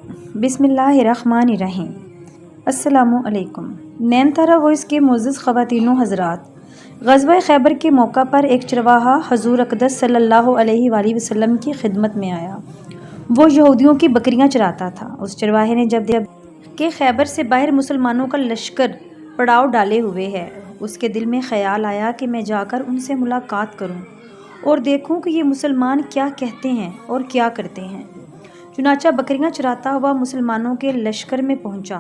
بسم اللہ الرحمن الرحیم۔ السلام علیکم۔ نین تارا وائس کے معزز خواتین و حضرات، غزوہ خیبر کے موقع پر ایک چرواہا حضور اقدس صلی اللہ علیہ وآلہ وسلم کی خدمت میں آیا۔ وہ یہودیوں کی بکریاں چراتا تھا۔ اس چرواہے نے جب کہ خیبر سے باہر مسلمانوں کا لشکر پڑاؤ ڈالے ہوئے ہے، اس کے دل میں خیال آیا کہ میں جا کر ان سے ملاقات کروں اور دیکھوں کہ یہ مسلمان کیا کہتے ہیں اور کیا کرتے ہیں۔ چنانچہ بکریاں چراتا ہوا مسلمانوں کے لشکر میں پہنچا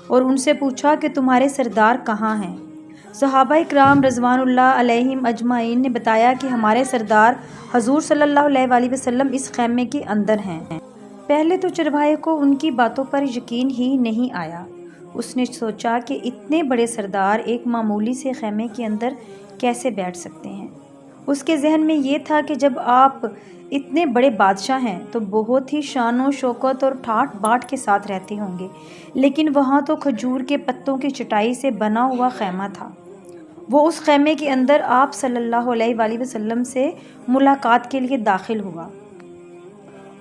اور ان سے پوچھا کہ تمہارے سردار کہاں ہیں؟ صحابہ اکرام رضوان اللہ علیہم اجمعین نے بتایا کہ ہمارے سردار حضور صلی اللہ علیہ وآلہ وسلم اس خیمے کے اندر ہیں۔ پہلے تو چرواہے کو ان کی باتوں پر یقین ہی نہیں آیا۔ اس نے سوچا کہ اتنے بڑے سردار ایک معمولی سے خیمے کے اندر کیسے بیٹھ سکتے ہیں۔ اس کے ذہن میں یہ تھا کہ جب آپ اتنے بڑے بادشاہ ہیں تو بہت ہی شان و شوکت اور ٹھاٹ باٹ کے ساتھ رہتے ہوں گے، لیکن وہاں تو کھجور کے پتوں کی چٹائی سے بنا ہوا خیمہ تھا۔ وہ اس خیمے کے اندر آپ صلی اللہ علیہ وآلہ وسلم سے ملاقات کے لیے داخل ہوا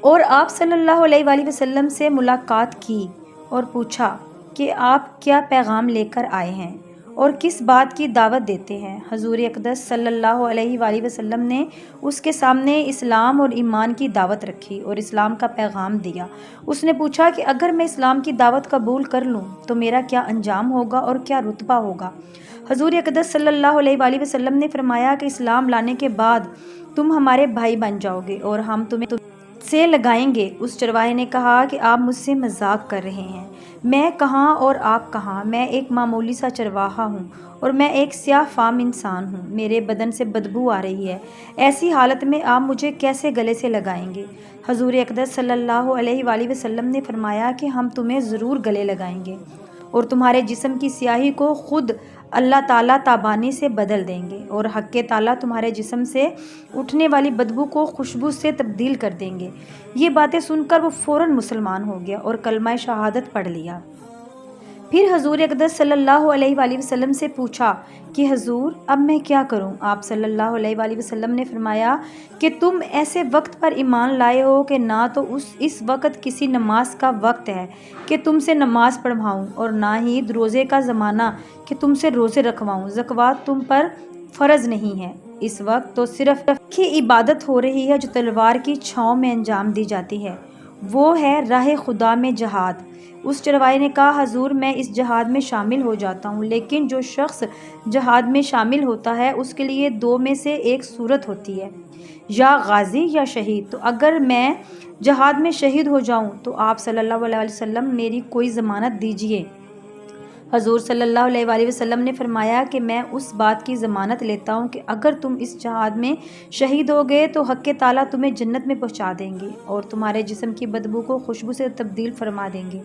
اور آپ صلی اللہ علیہ وآلہ وسلم سے ملاقات کی اور پوچھا کہ آپ کیا پیغام لے کر آئے ہیں اور کس بات کی دعوت دیتے ہیں۔ حضور اقدس صلی اللہ علیہ وآلہ وسلم نے اس کے سامنے اسلام اور ایمان کی دعوت رکھی اور اسلام کا پیغام دیا۔ اس نے پوچھا کہ اگر میں اسلام کی دعوت قبول کر لوں تو میرا کیا انجام ہوگا اور کیا رتبہ ہوگا؟ حضور اقدس صلی اللہ علیہ وآلہ وسلم نے فرمایا کہ اسلام لانے کے بعد تم ہمارے بھائی بن جاؤ گے اور ہم تمہیں سے لگائیں گے۔ اس چرواہے نے کہا کہ آپ مجھ سے مذاق کر رہے ہیں، میں کہاں اور آپ کہاں؟ میں ایک معمولی سا چرواہا ہوں اور میں ایک سیاہ فام انسان ہوں، میرے بدن سے بدبو آ رہی ہے، ایسی حالت میں آپ مجھے کیسے گلے سے لگائیں گے؟ حضور اقدس صلی اللہ علیہ وآلہ وسلم نے فرمایا کہ ہم تمہیں ضرور گلے لگائیں گے اور تمہارے جسم کی سیاہی کو خود اللہ تعالیٰ تابانی سے بدل دیں گے اور حق تعالیٰ تمہارے جسم سے اٹھنے والی بدبو کو خوشبو سے تبدیل کر دیں گے۔ یہ باتیں سن کر وہ فوراً مسلمان ہو گیا اور کلمہ شہادت پڑھ لیا۔ پھر حضور اقدس صلی اللہ علیہ وآلہ وسلم سے پوچھا کہ حضور اب میں کیا کروں؟ آپ صلی اللہ علیہ وآلہ وسلم نے فرمایا کہ تم ایسے وقت پر ایمان لائے ہو کہ نہ تو اس وقت کسی نماز کا وقت ہے کہ تم سے نماز پڑھواؤں اور نہ ہی روزے کا زمانہ کہ تم سے روزے رکھواؤں۔ زکوٰۃ تم پر فرض نہیں ہے۔ اس وقت تو صرف کی عبادت ہو رہی ہے جو تلوار کی چھاؤں میں انجام دی جاتی ہے، وہ ہے راہ خدا میں جہاد۔ اس چرواہے نے کہا حضور میں اس جہاد میں شامل ہو جاتا ہوں، لیکن جو شخص جہاد میں شامل ہوتا ہے اس کے لیے دو میں سے ایک صورت ہوتی ہے، یا غازی یا شہید۔ تو اگر میں جہاد میں شہید ہو جاؤں تو آپ صلی اللہ علیہ وسلم میری کوئی ضمانت دیجیے۔ حضور صلی اللہ علیہ وآلہ وسلم نے فرمایا کہ میں اس بات کی ضمانت لیتا ہوں کہ اگر تم اس جہاد میں شہید ہو گئے تو حق تعالیٰ تمہیں جنت میں پہنچا دیں گے اور تمہارے جسم کی بدبو کو خوشبو سے تبدیل فرما دیں گے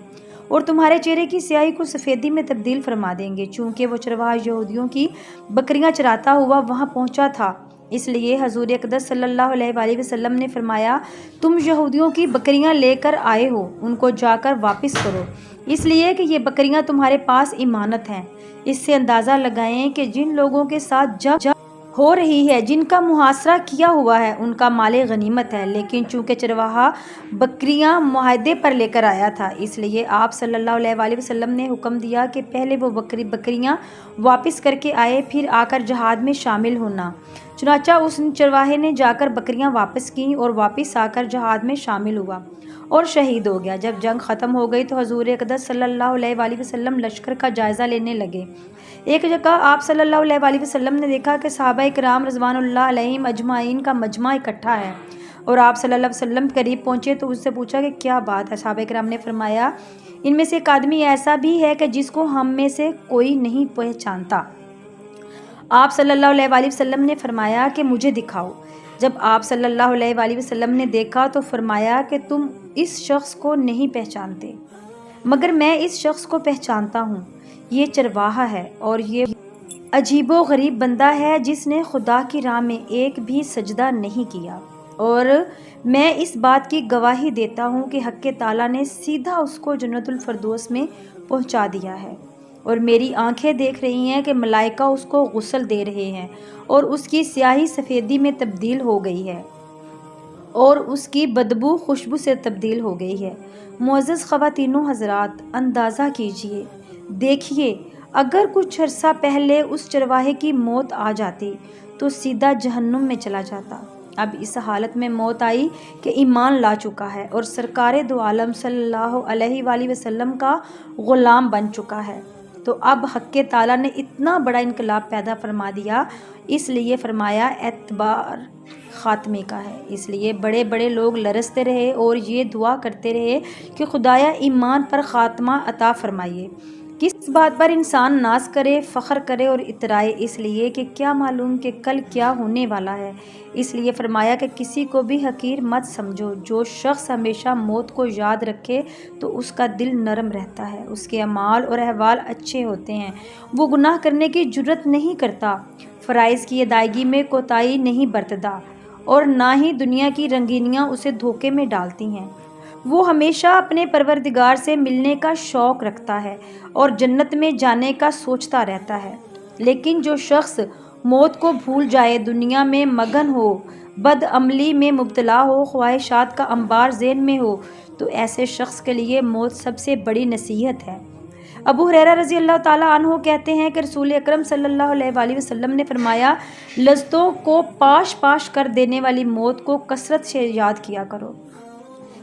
اور تمہارے چہرے کی سیاہی کو سفیدی میں تبدیل فرما دیں گے۔ چونکہ وہ چرواہا یہودیوں کی بکریاں چراتا ہوا وہاں پہنچا تھا، اس لیے حضور اقدس صلی اللہ علیہ وآلہ وسلم نے فرمایا تم یہودیوں کی بکریاں لے کر آئے ہو، ان کو جا کر واپس کرو، اس لیے کہ یہ بکریاں تمہارے پاس امانت ہیں۔ اس سے اندازہ لگائیں کہ جن لوگوں کے ساتھ جنگ ہو رہی ہے، جن کا محاصرہ کیا ہوا ہے، ان کا مال غنیمت ہے، لیکن چونکہ چرواہا بکریاں معاہدے پر لے کر آیا تھا، اس لیے آپ صلی اللہ علیہ وآلہ وسلم نے حکم دیا کہ پہلے وہ بکریاں واپس کر کے آئے، پھر آ کر جہاد میں شامل ہونا۔ چنانچہ اس چرواہے نے جا کر بکریاں واپس کیں اور واپس آ کر جہاد میں شامل ہوا اور شہید ہو گیا۔ جب جنگ ختم ہو گئی تو حضور اقدس صلی اللہ علیہ وآلہ وسلم لشکر کا جائزہ لینے لگے۔ ایک جگہ آپ صلی اللہ علیہ وآلہ وسلم نے دیکھا کہ صحابہ اکرام رضوان اللہ علیہم اجمعین کا مجمع اکٹھا ہے اور آپ صلی اللہ علیہ وسلم قریب پہنچے تو اس سے پوچھا کہ کیا بات ہے؟ صحابہ اکرام نے فرمایا ان میں سے ایک آدمی ایسا بھی ہے کہ جس کو ہم میں سے کوئی نہیں پہچانتا۔ آپ صلی اللہ علیہ وآلہ وسلم نے فرمایا کہ مجھے دکھاؤ۔ جب آپ صلی اللہ علیہ وآلہ وسلم نے دیکھا تو فرمایا کہ تم اس شخص کو نہیں پہچانتے، مگر میں اس شخص کو پہچانتا ہوں، یہ چرواہا ہے اور یہ عجیب و غریب بندہ ہے جس نے خدا کی راہ میں ایک بھی سجدہ نہیں کیا، اور میں اس بات کی گواہی دیتا ہوں کہ حق تعالیٰ نے سیدھا اس کو جنت الفردوس میں پہنچا دیا ہے، اور میری آنکھیں دیکھ رہی ہیں کہ ملائکہ اس کو غسل دے رہے ہیں اور اس کی سیاہی سفیدی میں تبدیل ہو گئی ہے اور اس کی بدبو خوشبو سے تبدیل ہو گئی ہے۔ معزز خواتین و حضرات، اندازہ کیجئے، دیکھیے، اگر کچھ عرصہ پہلے اس چرواہے کی موت آ جاتی تو سیدھا جہنم میں چلا جاتا۔ اب اس حالت میں موت آئی کہ ایمان لا چکا ہے اور سرکار دو عالم صلی اللہ علیہ وآلہ وسلم کا غلام بن چکا ہے، تو اب حق تعالیٰ نے اتنا بڑا انقلاب پیدا فرما دیا، اس لیے فرمایا اعتبار خاتمے کا ہے۔ اس لیے بڑے بڑے لوگ لرزتے رہے اور یہ دعا کرتے رہے کہ خدایا ایمان پر خاتمہ عطا فرمائیے۔ کس بات پر انسان ناز کرے، فخر کرے اور اترائے؟ اس لیے کہ کیا معلوم کہ کل کیا ہونے والا ہے۔ اس لیے فرمایا کہ کسی کو بھی حقیر مت سمجھو۔ جو شخص ہمیشہ موت کو یاد رکھے تو اس کا دل نرم رہتا ہے، اس کے اعمال اور احوال اچھے ہوتے ہیں، وہ گناہ کرنے کی جرات نہیں کرتا، فرائض کی ادائیگی میں کوتاہی نہیں برتتا اور نہ ہی دنیا کی رنگینیاں اسے دھوکے میں ڈالتی ہیں۔ وہ ہمیشہ اپنے پروردگار سے ملنے کا شوق رکھتا ہے اور جنت میں جانے کا سوچتا رہتا ہے۔ لیکن جو شخص موت کو بھول جائے، دنیا میں مگن ہو، بد عملی میں مبتلا ہو، خواہشات کا انبار ذہن میں ہو، تو ایسے شخص کے لیے موت سب سے بڑی نصیحت ہے۔ ابو ہریرہ رضی اللہ تعالیٰ عنہ کہتے ہیں کہ رسول اکرم صلی اللہ علیہ وآلہ وسلم نے فرمایا، لذتوں کو پاش پاش کر دینے والی موت کو کثرت سے یاد کیا کرو۔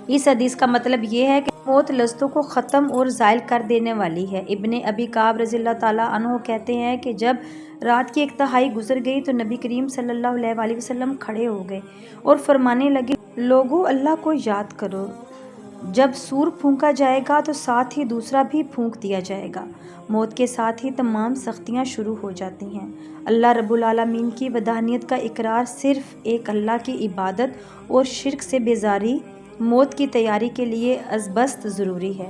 اس حدیث کا مطلب یہ ہے کہ موت لذتوں کو ختم اور زائل کر دینے والی ہے۔ ابن ابی کعب رضی اللہ تعالیٰ عنہ کہتے ہیں کہ جب رات کی ایک تہائی گزر گئی تو نبی کریم صلی اللہ علیہ وآلہ وسلم کھڑے ہو گئے اور فرمانے لگے، لوگو اللہ کو یاد کرو، جب سور پھونکا جائے گا تو ساتھ ہی دوسرا بھی پھونک دیا جائے گا، موت کے ساتھ ہی تمام سختیاں شروع ہو جاتی ہیں۔ اللہ رب العالمین کی وحدانیت کا اقرار، صرف ایک اللہ کی عبادت اور شرک سے بیزاری موت کی تیاری کے لیے ازبست ضروری ہے۔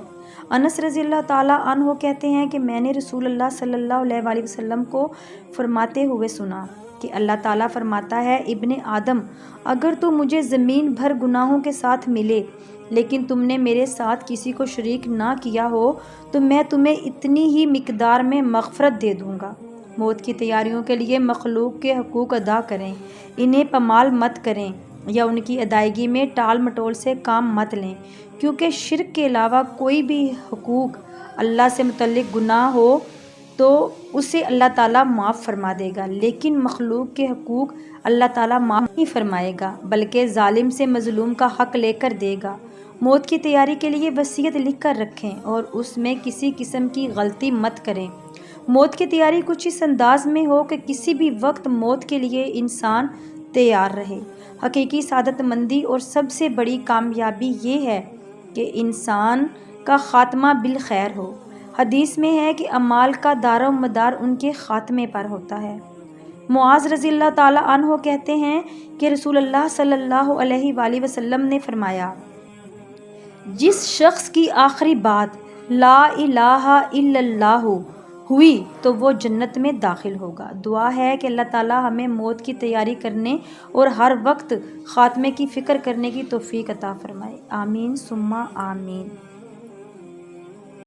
انس رضی اللہ تعالیٰ عنہ کہتے ہیں کہ میں نے رسول اللہ صلی اللہ علیہ وآلہ وسلم کو فرماتے ہوئے سنا کہ اللہ تعالیٰ فرماتا ہے، ابن آدم، اگر تو مجھے زمین بھر گناہوں کے ساتھ ملے لیکن تم نے میرے ساتھ کسی کو شریک نہ کیا ہو تو میں تمہیں اتنی ہی مقدار میں مغفرت دے دوں گا۔ موت کی تیاریوں کے لیے مخلوق کے حقوق ادا کریں، انہیں پامال مت کریں یا ان کی ادائیگی میں ٹال مٹول سے کام مت لیں، کیونکہ شرک کے علاوہ کوئی بھی حقوق اللہ سے متعلق گناہ ہو تو اسے اللہ تعالیٰ معاف فرما دے گا، لیکن مخلوق کے حقوق اللہ تعالیٰ معاف نہیں فرمائے گا بلکہ ظالم سے مظلوم کا حق لے کر دے گا۔ موت کی تیاری کے لیے وصیت لکھ کر رکھیں اور اس میں کسی قسم کی غلطی مت کریں۔ موت کی تیاری کچھ اس انداز میں ہو کہ کسی بھی وقت موت کے لیے انسان تیار رہے۔ حقیقی سعادت مندی اور سب سے بڑی کامیابی یہ ہے کہ انسان کا خاتمہ بالخیر ہو۔ حدیث میں ہے کہ اعمال کا دار و مدار ان کے خاتمے پر ہوتا ہے۔ معاذ رضی اللہ تعالیٰ عنہ کہتے ہیں کہ رسول اللہ صلی اللہ علیہ وآلہ وسلم نے فرمایا، جس شخص کی آخری بات لا الہ الا اللہ ہوئی تو وہ جنت میں داخل ہوگا۔ دعا ہے کہ اللہ تعالیٰ ہمیں موت کی تیاری کرنے اور ہر وقت خاتمے کی فکر کرنے کی توفیق عطا فرمائے۔ آمین ثم آمین۔